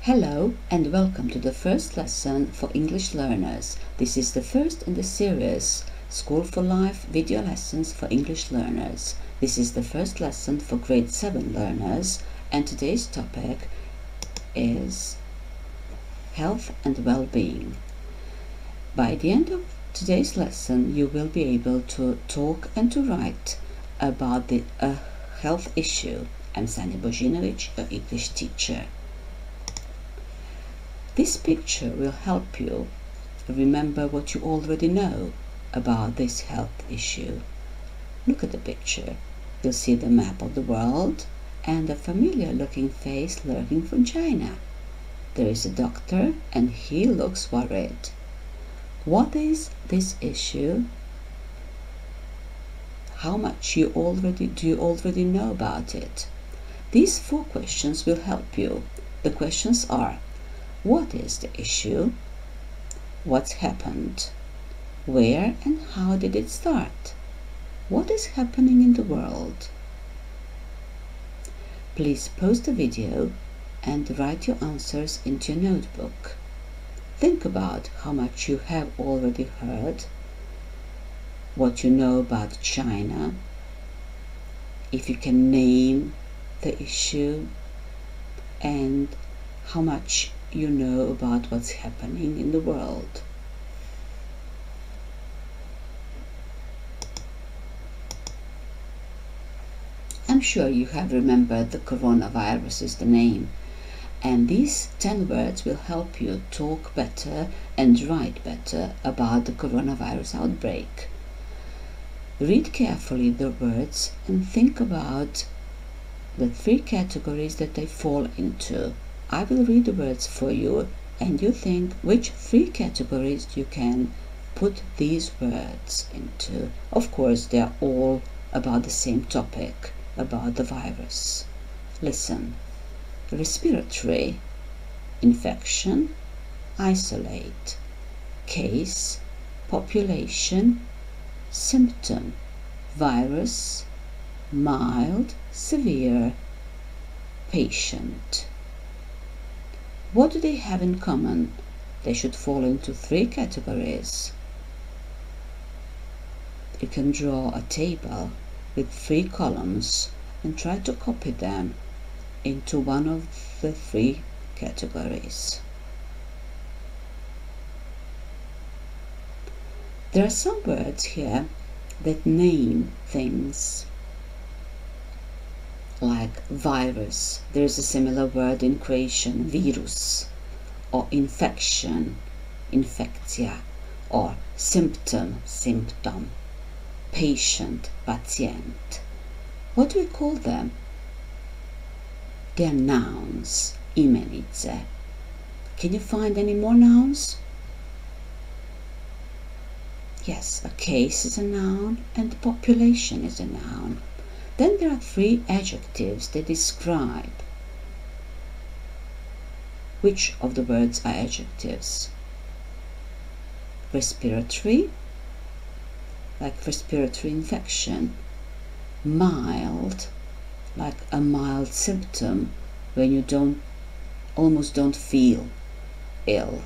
Hello and welcome to the first lesson for English learners. This is the first in the series School for Life video lessons for English learners. This is the first lesson for grade 7 learners, and today's topic is health and well-being. By the end of today's lesson, you will be able to talk and to write about a health issue. I'm Sanja Božinović, your English teacher. This picture will help you remember what you already know about this health issue. Look at the picture. You'll see the map of the world and a familiar looking face lurking from China. There is a doctor and he looks worried. What is this issue? How much do you already know about it? These 4 questions will help you. The questions are: what is the issue? What's happened? Where and how did it start? What is happening in the world? Please pause the video and write your answers into your notebook. Think about how much you have already heard, what you know about China, if you can name the issue, and how much you know about what's happening in the world. I'm sure you have remembered the coronavirus is the name, and these 10 words will help you talk better and write better about the coronavirus outbreak. Read carefully the words and think about the 3 categories that they fall into. I will read the words for you and you think which 3 categories you can put these words into. Of course, they are all about the same topic, about the virus. Listen: respiratory, infection, isolate, case, population, symptom, virus, mild, severe, patient. What do they have in common? They should fall into 3 categories. You can draw a table with 3 columns and try to copy them into one of the 3 categories. There are some words here that name things, like virus. There is a similar word in Croatian, virus, or infection, infekcija, or symptom, symptom, patient, pacient. What do we call them? They are nouns, imenice. Can you find any more nouns? Yes, a case is a noun and population is a noun. Then there are 3 adjectives that describe. Which of the words are adjectives? Respiratory, like respiratory infection. Mild, like a mild symptom when you almost don't feel ill.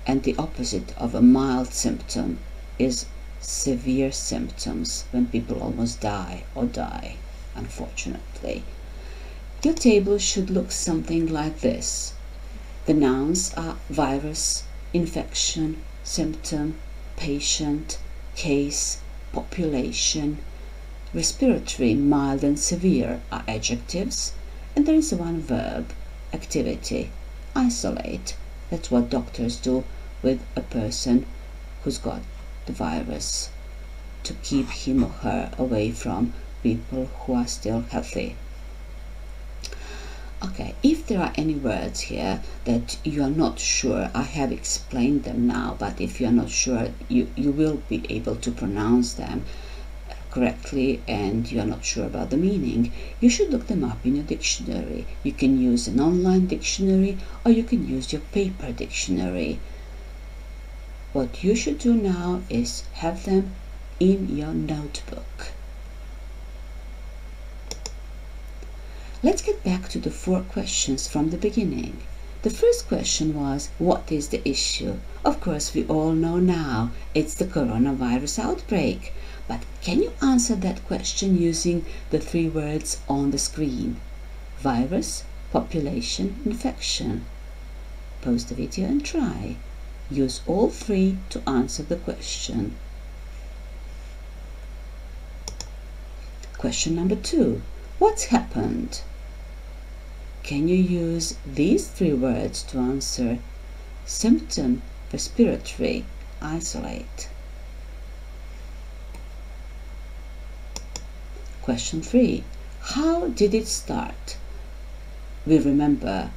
And the opposite of a mild symptom is severe symptoms, when people almost die or die, unfortunately. Your table should look something like this. The nouns are virus, infection, symptom, patient, case, population. Respiratory, mild and severe are adjectives, and there is one verb, activity, isolate. That's what doctors do with a person who's got the virus, to keep him or her away from people who are still healthy. Okay, if there are any words here that you are not sure, I have explained them now, but if you are not sure, you will be able to pronounce them correctly and you are not sure about the meaning, you should look them up in your dictionary. You can use an online dictionary or you can use your paper dictionary. What you should do now is have them in your notebook. Let's get back to the 4 questions from the beginning. The first question was, what is the issue? Of course, we all know now it's the coronavirus outbreak. But can you answer that question using the 3 words on the screen? Virus, population, infection. Pause the video and try. Use all 3 to answer the question. Question number 2. What's happened? Can you use these 3 words to answer? Symptom, respiratory, isolate. Question 3. How did it start? We remember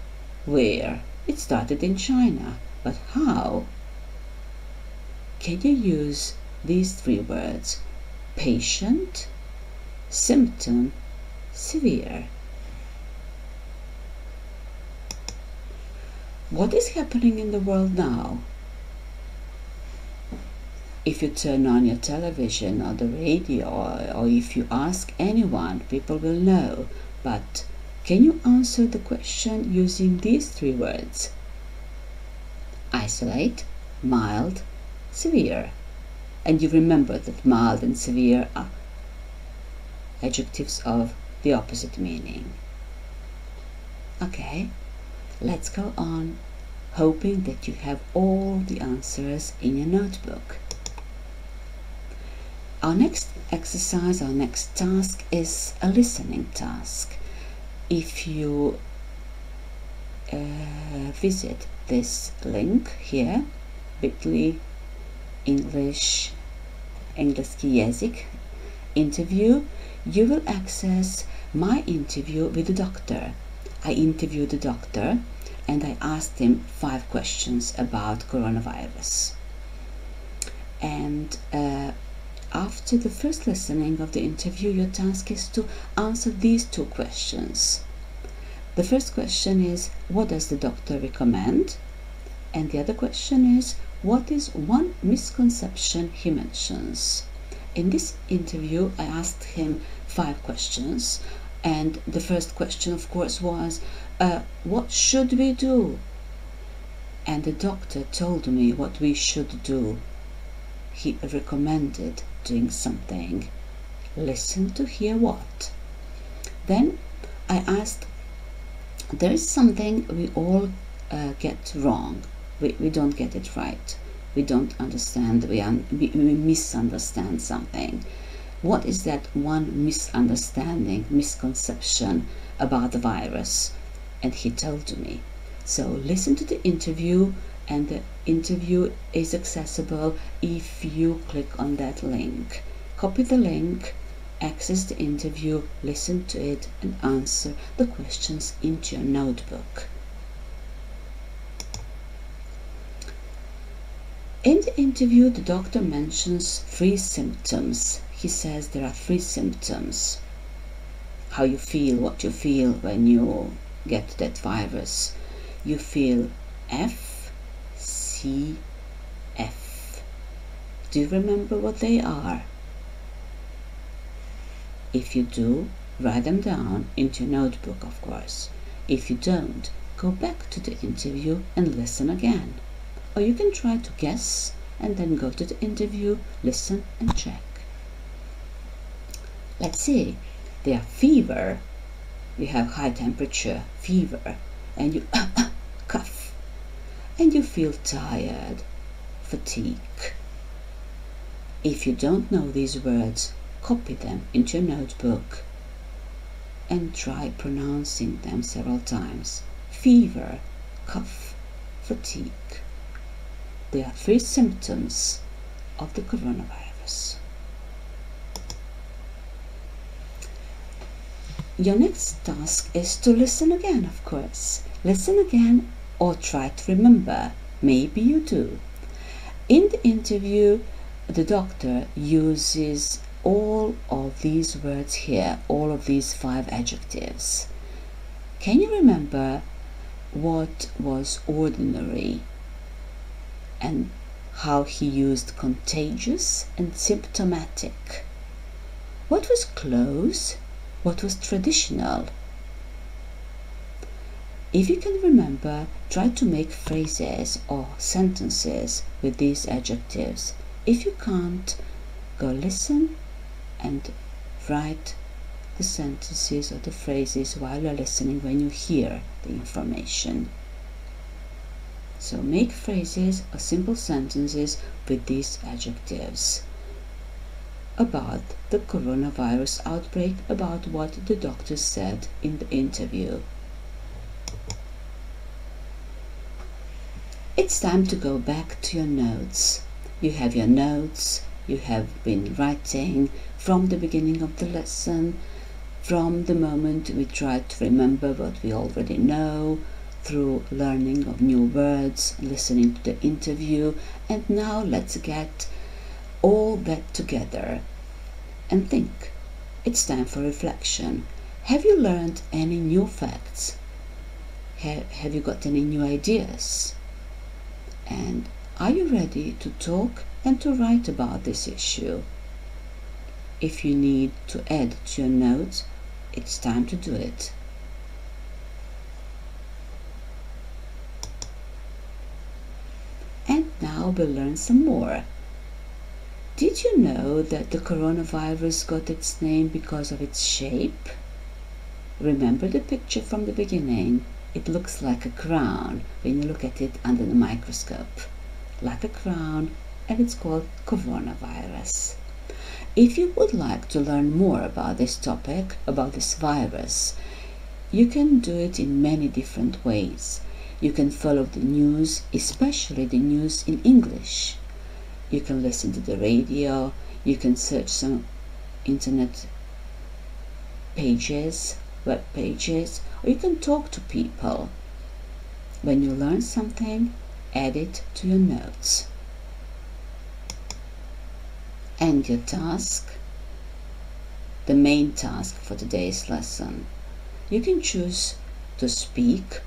where. It started in China. But how? Can you use these 3 words? Patient, symptom, severe. What is happening in the world now? If you turn on your television or the radio, or if you ask anyone, people will know. But can you answer the question using these 3 words? Isolate, mild, severe. And you remember that mild and severe are adjectives of the opposite meaning. Okay, let's go on, hoping that you have all the answers in your notebook. Our next exercise, our next task is a listening task. If you visit this link here, bit.ly ENGLESKI JEZIK interview, you will access my interview with the doctor. I interviewed the doctor and I asked him 5 questions about coronavirus. And after the first listening of the interview, your task is to answer these 2 questions. The first question is, what does the doctor recommend? And the other question is, what is one misconception he mentions? In this interview, I asked him 5 questions, and the first question, of course, was, what should we do? And the doctor told me what we should do. He recommended doing something. Listen to hear what. Then I asked, there is something we all get wrong. We don't get it right. We don't understand. We misunderstand something. What is that one misunderstanding, misconception about the virus? And he told me. So listen to the interview, and the interview is accessible if you click on that link. Copy the link, access the interview, listen to it, and answer the questions into your notebook. In the interview, the doctor mentions 3 symptoms. He says there are 3 symptoms. How you feel, what you feel when you get that virus. You feel F, C, F. Do you remember what they are? If you do, write them down into your notebook, of course. If you don't, go back to the interview and listen again. Or you can try to guess and then go to the interview, listen and check. Let's see. They are fever. You have high temperature, fever, and you cough. And you feel tired, fatigue. If you don't know these words, copy them into your notebook and try pronouncing them several times. Fever, cough, fatigue. There are 3 symptoms of the coronavirus. Your next task is to listen again, of course. Listen again or try to remember. Maybe you do. In the interview, the doctor uses all of these words here, all of these 5 adjectives. Can you remember what was ordinary and how he used contagious and symptomatic? What was close? What was traditional? If you can remember, try to make phrases or sentences with these adjectives. If you can't, go listen and write the sentences or the phrases while you're listening when you hear the information. So make phrases or simple sentences with these adjectives about the coronavirus outbreak, about what the doctor said in the interview. It's time to go back to your notes. You have your notes, you have been writing from the beginning of the lesson, from the moment we try to remember what we already know, through learning of new words, listening to the interview, and now let's get all that together and think. It's time for reflection. Have you learned any new facts? Have you got any new ideas? And are you ready to talk and to write about this issue? If you need to add to your notes, it's time to do it. And now we'll learn some more. Did you know that the coronavirus got its name because of its shape? Remember the picture from the beginning? It looks like a crown when you look at it under the microscope. Like a crown, and it's called coronavirus. If you would like to learn more about this topic, about this virus, you can do it in many different ways. You can follow the news, especially the news in English. You can listen to the radio, you can search some internet pages, web pages, or you can talk to people. When you learn something, add it to your notes. And your task, the main task for today's lesson. You can choose to speak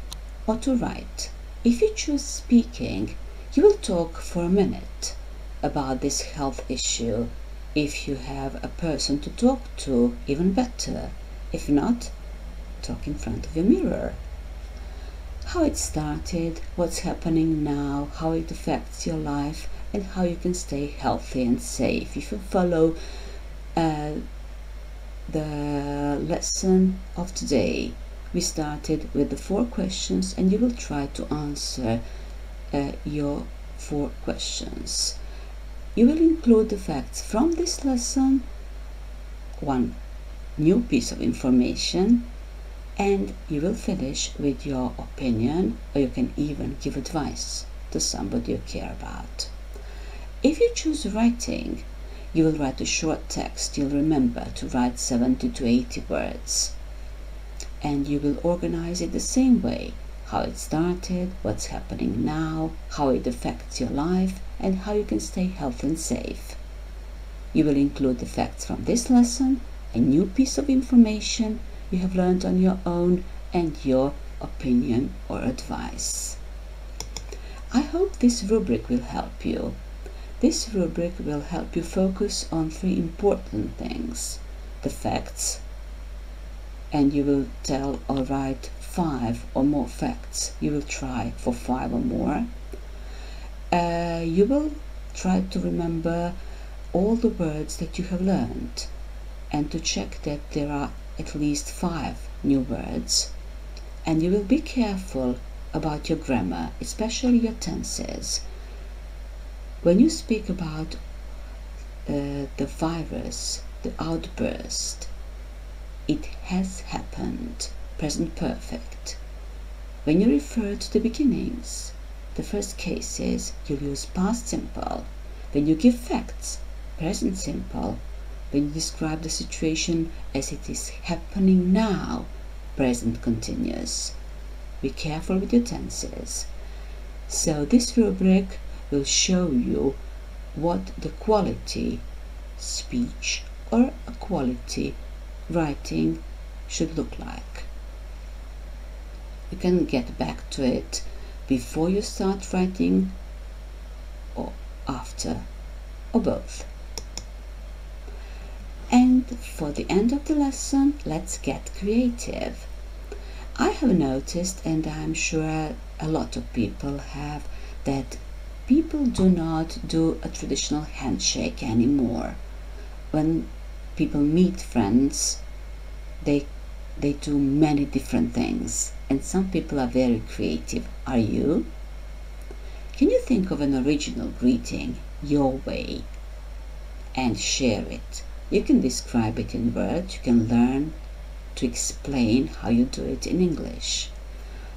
or to write. If you choose speaking, you will talk for a minute about this health issue. If you have a person to talk to, even better. If not, talk in front of a mirror. How it started, what's happening now, how it affects your life, and how you can stay healthy and safe. If you follow the lesson of today, we started with the 4 questions, and you will try to answer your 4 questions. You will include the facts from this lesson, 1 new piece of information, and you will finish with your opinion, or you can even give advice to somebody you care about. If you choose writing, you will write a short text. You'll remember to write 70 to 80 words. And you will organize it the same way. How it started, what's happening now, how it affects your life, and how you can stay healthy and safe. You will include the facts from this lesson, a new piece of information you have learned on your own, and your opinion or advice. I hope this rubric will help you. This rubric will help you focus on 3 important things. The facts, and you will tell or write 5 or more facts. You will try for 5 or more. You will try to remember all the words that you have learned, and to check that there are at least 5 new words. And you will be careful about your grammar, especially your tenses. When you speak about the virus, the outburst, it has happened, present perfect. When you refer to the beginnings, the first cases, you'll use past simple. When you give facts, present simple. When you describe the situation as it is happening now, present continuous. Be careful with your tenses. So this rubric will show you what the quality speech or a quality writing should look like. You can get back to it before you start writing, or after, or both. And for the end of the lesson, let's get creative. I have noticed, and I'm sure a lot of people have, that people do not do a traditional handshake anymore. When people meet friends, they do many different things, and some people are very creative. Are you? Can you think of an original greeting your way and share it? You can describe it in words, you can learn to explain how you do it in English.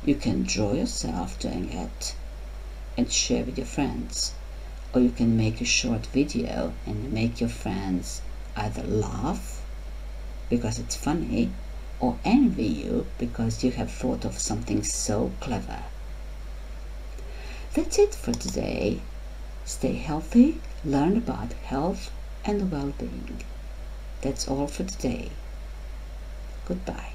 You can draw yourself doing it and share with your friends. Or you can make a short video and make your friends either laugh because it's funny or envy you because you have thought of something so clever. That's it for today. Stay healthy, learn about health and well-being. That's all for today. Goodbye.